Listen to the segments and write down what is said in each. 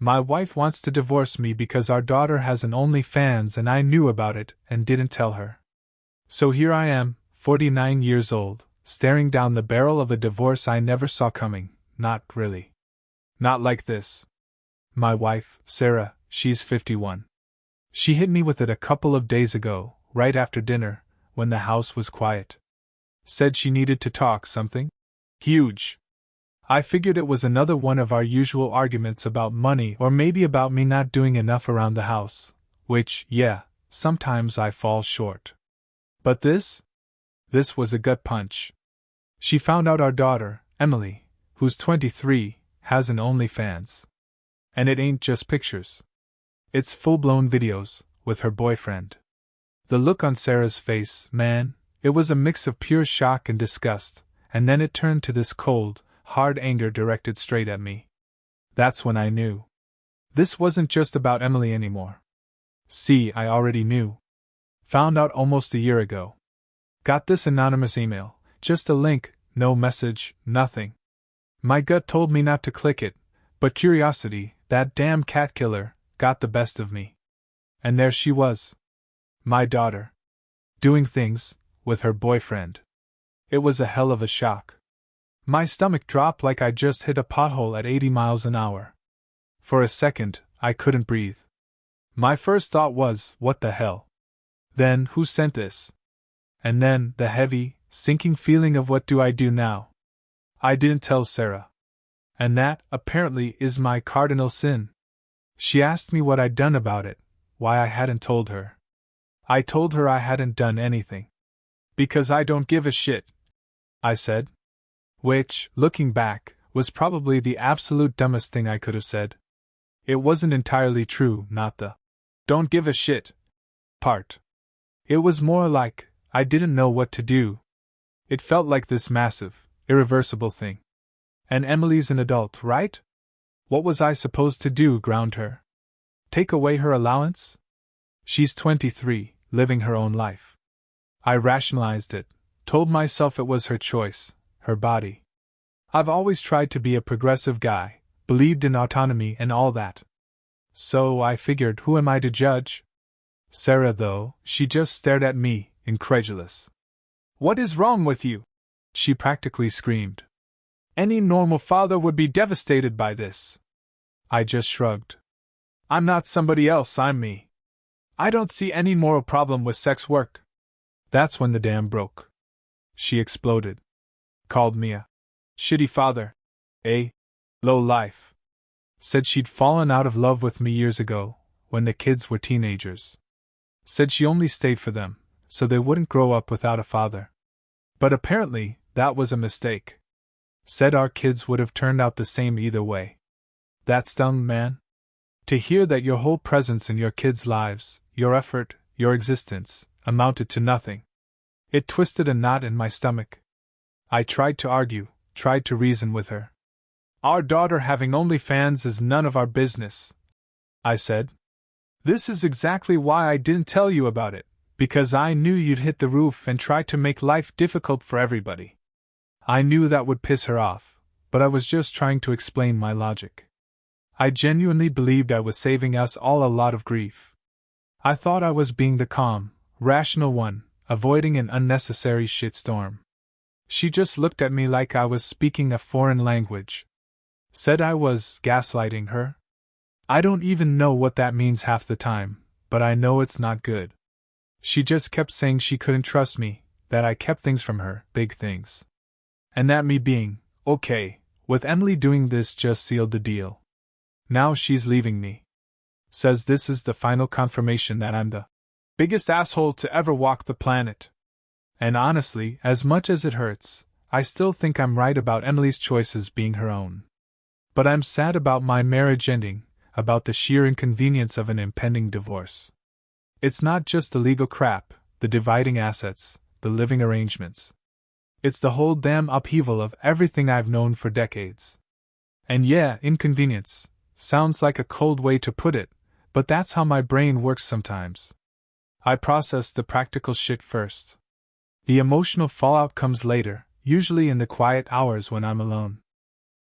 My wife wants to divorce me because our daughter has an OnlyFans and I knew about it and didn't tell her. So here I am, 49 years old, staring down the barrel of a divorce I never saw coming, not really. Not like this. My wife, Sarah, she's 51. She hit me with it a couple of days ago, right after dinner, when the house was quiet. Said she needed to talk something huge. I figured it was another one of our usual arguments about money or maybe about me not doing enough around the house, which, yeah, sometimes I fall short. But this was a gut punch. She found out our daughter, Emily, who's 23, has an OnlyFans. And it ain't just pictures. It's full-blown videos, with her boyfriend. The look on Sarah's face, man, it was a mix of pure shock and disgust, and then it turned to this cold, hard anger directed straight at me. That's when I knew. This wasn't just about Emily anymore. See, I already knew. Found out almost a year ago. Got this anonymous email, just a link, no message, nothing. My gut told me not to click it, but curiosity, that damn cat killer, got the best of me. And there she was. My daughter. Doing things, with her boyfriend. It was a hell of a shock. My stomach dropped like I just hit a pothole at 80 miles an hour. For a second, I couldn't breathe. My first thought was, what the hell? Then, who sent this? And then, the heavy, sinking feeling of what do I do now? I didn't tell Sarah. And that, apparently, is my cardinal sin. She asked me what I'd done about it, why I hadn't told her. I told her I hadn't done anything. Because I don't give a shit, I said. Which, looking back, was probably the absolute dumbest thing I could have said. It wasn't entirely true, not the don't give a shit part. It was more like, I didn't know what to do. It felt like this massive, irreversible thing. And Emily's an adult, right? What was I supposed to do, ground her? Take away her allowance? She's 23, living her own life. I rationalized it, told myself it was her choice, her body. I've always tried to be a progressive guy, believed in autonomy and all that. So I figured, who am I to judge? Sarah, though, she just stared at me, incredulous. What is wrong with you? She practically screamed. Any normal father would be devastated by this. I just shrugged. I'm not somebody else, I'm me. I don't see any moral problem with sex work. That's when the dam broke. She exploded. Called me a shitty father. A low life. Said she'd fallen out of love with me years ago, when the kids were teenagers. Said she only stayed for them, so they wouldn't grow up without a father. But apparently, that was a mistake. Said our kids would have turned out the same either way. That stung, man. To hear that your whole presence in your kids' lives, your effort, your existence, amounted to nothing. It twisted a knot in my stomach. I tried to argue, tried to reason with her. Our daughter having OnlyFans is none of our business, I said. This is exactly why I didn't tell you about it, because I knew you'd hit the roof and try to make life difficult for everybody. I knew that would piss her off, but I was just trying to explain my logic. I genuinely believed I was saving us all a lot of grief. I thought I was being the calm, rational one, avoiding an unnecessary shitstorm. She just looked at me like I was speaking a foreign language. Said I was gaslighting her. I don't even know what that means half the time, but I know it's not good. She just kept saying she couldn't trust me, that I kept things from her, big things. And that me being okay with Emily doing this just sealed the deal. Now she's leaving me. Says this is the final confirmation that I'm the biggest asshole to ever walk the planet. And honestly, as much as it hurts, I still think I'm right about Emily's choices being her own. But I'm sad about my marriage ending, about the sheer inconvenience of an impending divorce. It's not just the legal crap, the dividing assets, the living arrangements. It's the whole damn upheaval of everything I've known for decades. And yeah, inconvenience sounds like a cold way to put it, but that's how my brain works sometimes. I process the practical shit first. The emotional fallout comes later, usually in the quiet hours when I'm alone.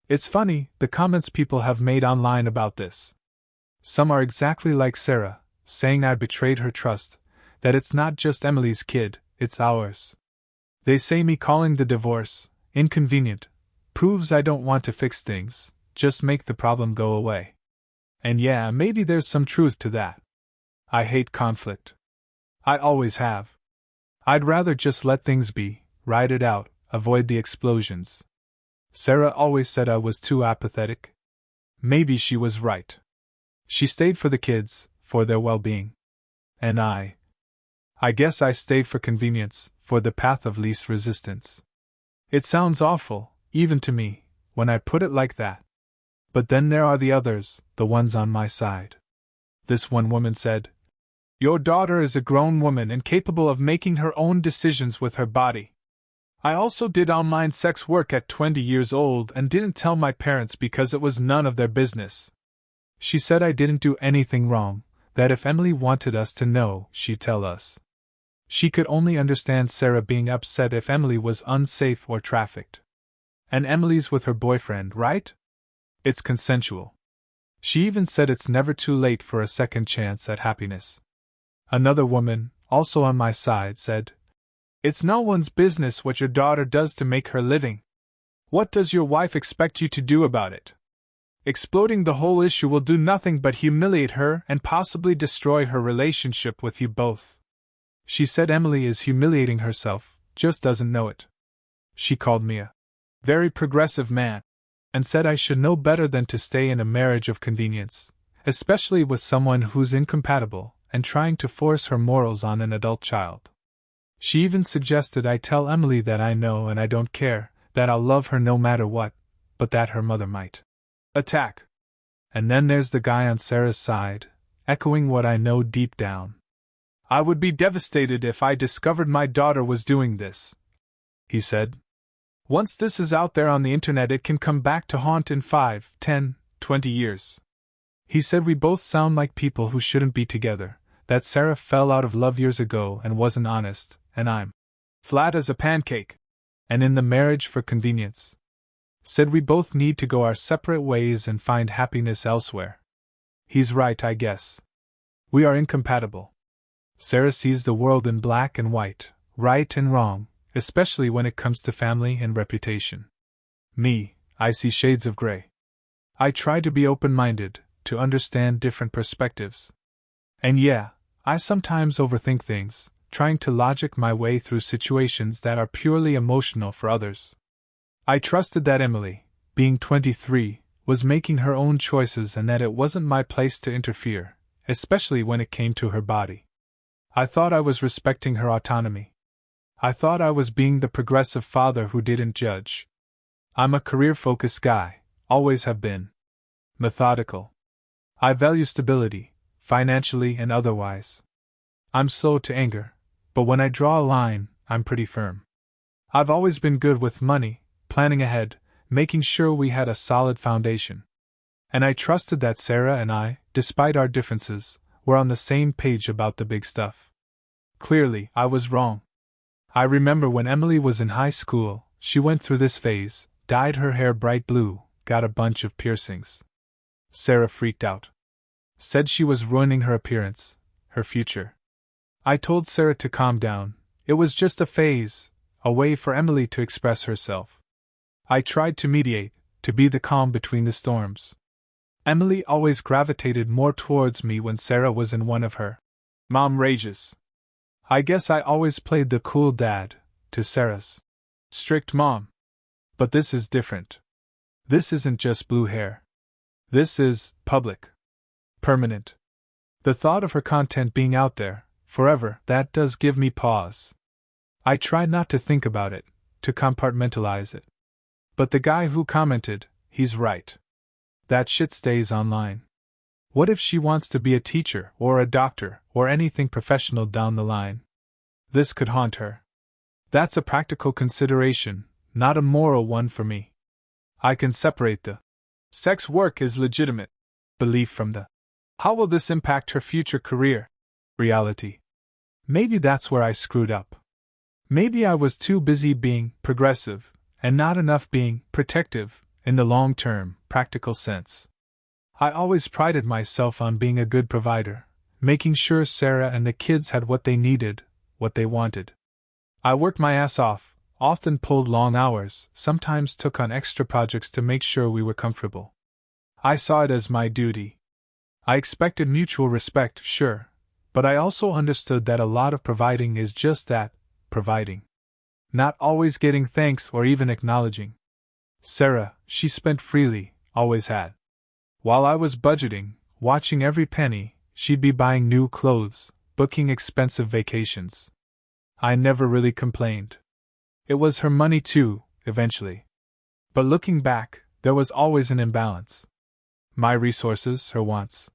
It's funny, the comments people have made online about this. Some are exactly like Sarah, saying I betrayed her trust, that it's not just Emily's kid, it's ours. They say me calling the divorce inconvenient proves I don't want to fix things, just make the problem go away. And yeah, maybe there's some truth to that. I hate conflict. I always have. I'd rather just let things be, ride it out, avoid the explosions. Sarah always said I was too apathetic. Maybe she was right. She stayed for the kids, for their well-being. And I guess I stayed for convenience, for the path of least resistance. It sounds awful, even to me, when I put it like that. But then there are the others, the ones on my side. This one woman said, "Your daughter is a grown woman and capable of making her own decisions with her body. I also did online sex work at 20 years old and didn't tell my parents because it was none of their business. She said I didn't do anything wrong, that if Emily wanted us to know, she'd tell us. She could only understand Sarah being upset if Emily was unsafe or trafficked. And Emily's with her boyfriend, right? It's consensual. She even said it's never too late for a second chance at happiness." Another woman, also on my side, said, "It's no one's business what your daughter does to make her living. What does your wife expect you to do about it? Exploding the whole issue will do nothing but humiliate her and possibly destroy her relationship with you both. She said Emily is humiliating herself, just doesn't know it. She called me a very progressive man, and said I should know better than to stay in a marriage of convenience, especially with someone who's incompatible, and trying to force her morals on an adult child. She even suggested I tell Emily that I know and I don't care, that I'll love her no matter what, but that her mother might attack. And then there's the guy on Sarah's side, echoing what I know deep down. I would be devastated if I discovered my daughter was doing this," he said. "Once this is out there on the internet, it can come back to haunt in 5, 10, 20 years. He said we both sound like people who shouldn't be together, that Sarah fell out of love years ago and wasn't honest, and I'm flat as a pancake, and in the marriage for convenience. Said we both need to go our separate ways and find happiness elsewhere. He's right, I guess. We are incompatible. Sarah sees the world in black and white, right and wrong, especially when it comes to family and reputation. Me, I see shades of gray. I try to be open-minded, to understand different perspectives. And yeah, I sometimes overthink things, trying to logic my way through situations that are purely emotional for others. I trusted that Emily, being 23, was making her own choices and that it wasn't my place to interfere, especially when it came to her body. I thought I was respecting her autonomy. I thought I was being the progressive father who didn't judge. I'm a career-focused guy, always have been. Methodical. I value stability, financially and otherwise. I'm slow to anger, but when I draw a line, I'm pretty firm. I've always been good with money, planning ahead, making sure we had a solid foundation. And I trusted that Sarah and I, despite our differences, were on the same page about the big stuff. Clearly, I was wrong. I remember when Emily was in high school, she went through this phase, dyed her hair bright blue, got a bunch of piercings. Sarah freaked out. Said she was ruining her appearance, her future. I told Sarah to calm down, it was just a phase, a way for Emily to express herself. I tried to mediate, to be the calm between the storms. Emily always gravitated more towards me when Sarah was in one of her mom rages. I guess I always played the cool dad, to Sarah's strict mom. But this is different. This isn't just blue hair. This is public. Permanent. The thought of her content being out there, forever, that does give me pause. I try not to think about it, to compartmentalize it. But the guy who commented, he's right. That shit stays online. What if she wants to be a teacher, or a doctor, or anything professional down the line? This could haunt her. That's a practical consideration, not a moral one for me. I can separate the sex work is legitimate belief from the how will this impact her future career reality. Maybe that's where I screwed up. Maybe I was too busy being progressive, and not enough being protective, in the long-term, practical sense. I always prided myself on being a good provider, making sure Sarah and the kids had what they needed, what they wanted. I worked my ass off, often pulled long hours, sometimes took on extra projects to make sure we were comfortable. I saw it as my duty. I expected mutual respect, sure, but I also understood that a lot of providing is just that, providing. Not always getting thanks or even acknowledging. Sarah, she spent freely, always had. While I was budgeting, watching every penny, she'd be buying new clothes, booking expensive vacations. I never really complained. It was her money too, eventually. But looking back, there was always an imbalance. My resources, her wants.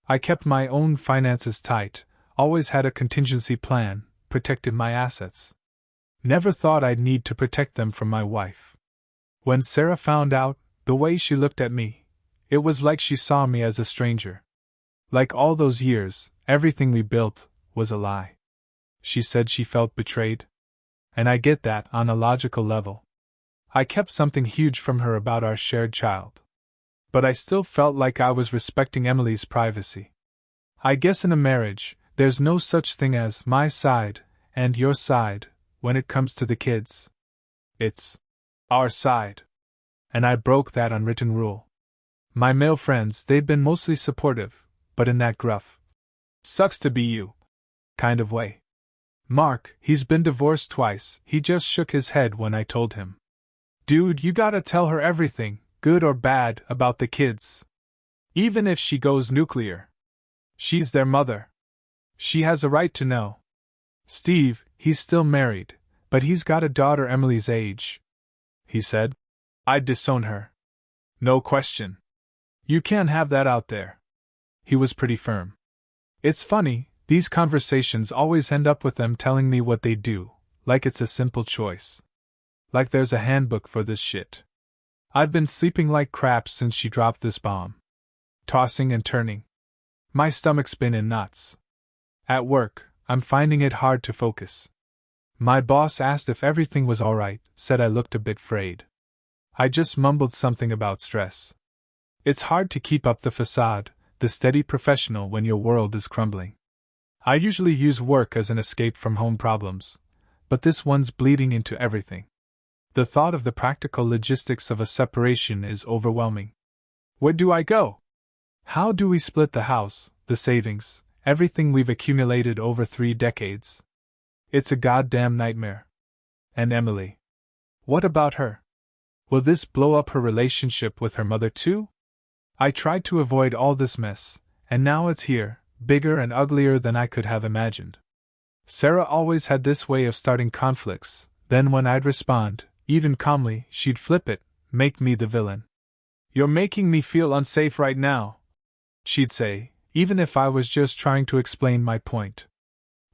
I kept my own finances tight, always had a contingency plan, protected my assets. Never thought I'd need to protect them from my wife. When Sarah found out, the way she looked at me, it was like she saw me as a stranger. Like all those years, everything we built was a lie. She said she felt betrayed. And I get that on a logical level. I kept something huge from her about our shared child. But I still felt like I was respecting Emily's privacy. I guess in a marriage, there's no such thing as my side and your side when it comes to the kids. It's our side. And I broke that unwritten rule. My male friends, they've been mostly supportive, but in that gruff, sucks to be you kind of way. Mark, he's been divorced twice, he just shook his head when I told him. Dude, you gotta tell her everything, good or bad, about the kids. Even if she goes nuclear. She's their mother. She has a right to know. Steve, he's still married, but he's got a daughter Emily's age. He said. I'd disown her. No question. You can't have that out there. He was pretty firm. It's funny, these conversations always end up with them telling me what they do, like it's a simple choice. Like there's a handbook for this shit. I've been sleeping like crap since she dropped this bomb. Tossing and turning. My stomach's been in knots. At work, I'm finding it hard to focus. My boss asked if everything was alright, said I looked a bit frayed. I just mumbled something about stress. It's hard to keep up the facade, the steady professional when your world is crumbling. I usually use work as an escape from home problems, but this one's bleeding into everything. The thought of the practical logistics of a separation is overwhelming. Where do I go? How do we split the house, the savings, everything we've accumulated over 3 decades? It's a goddamn nightmare. And Emily. What about her? Will this blow up her relationship with her mother too? I tried to avoid all this mess, and now it's here, bigger and uglier than I could have imagined. Sarah always had this way of starting conflicts, then when I'd respond, even calmly, she'd flip it, make me the villain. You're making me feel unsafe right now, she'd say, even if I was just trying to explain my point.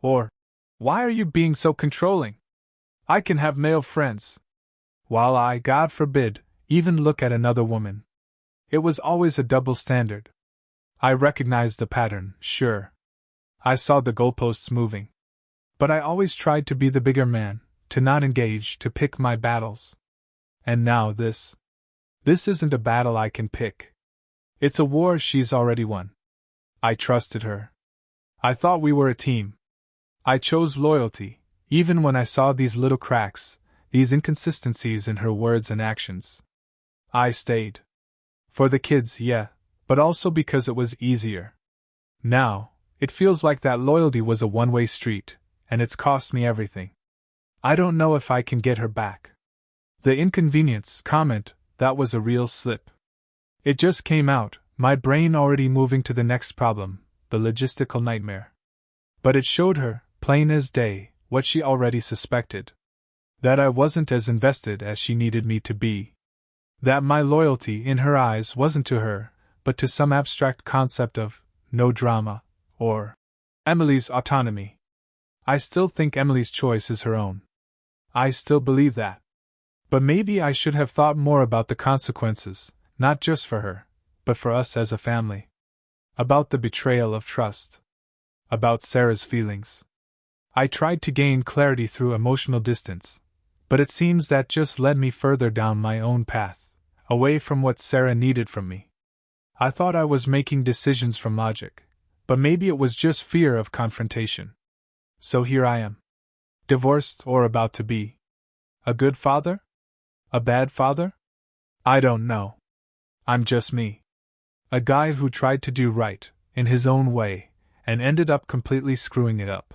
Or, why are you being so controlling? I can have male friends. While I, God forbid, even look at another woman. It was always a double standard. I recognized the pattern, sure. I saw the goalposts moving. But I always tried to be the bigger man, to not engage, to pick my battles. And now this. This isn't a battle I can pick. It's a war she's already won. I trusted her. I thought we were a team. I chose loyalty, even when I saw these little cracks, these inconsistencies in her words and actions. I stayed. For the kids, yeah, but also because it was easier. Now, it feels like that loyalty was a one-way street, and it's cost me everything. I don't know if I can get her back. The inconvenience comment, that was a real slip. It just came out, my brain already moving to the next problem, the logistical nightmare. But it showed her, plain as day, what she already suspected. That I wasn't as invested as she needed me to be. That my loyalty in her eyes wasn't to her, but to some abstract concept of no drama, or Emily's autonomy. I still think Emily's choice is her own. I still believe that. But maybe I should have thought more about the consequences, not just for her, but for us as a family. About the betrayal of trust. About Sarah's feelings. I tried to gain clarity through emotional distance, but it seems that just led me further down my own path, away from what Sarah needed from me. I thought I was making decisions from logic, but maybe it was just fear of confrontation. So here I am. Divorced or about to be. A good father? A bad father? I don't know. I'm just me. A guy who tried to do right, in his own way, and ended up completely screwing it up.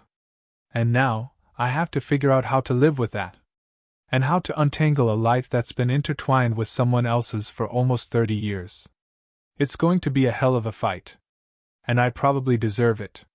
And now, I have to figure out how to live with that. And how to untangle a life that's been intertwined with someone else's for almost 30 years. It's going to be a hell of a fight. And I probably deserve it.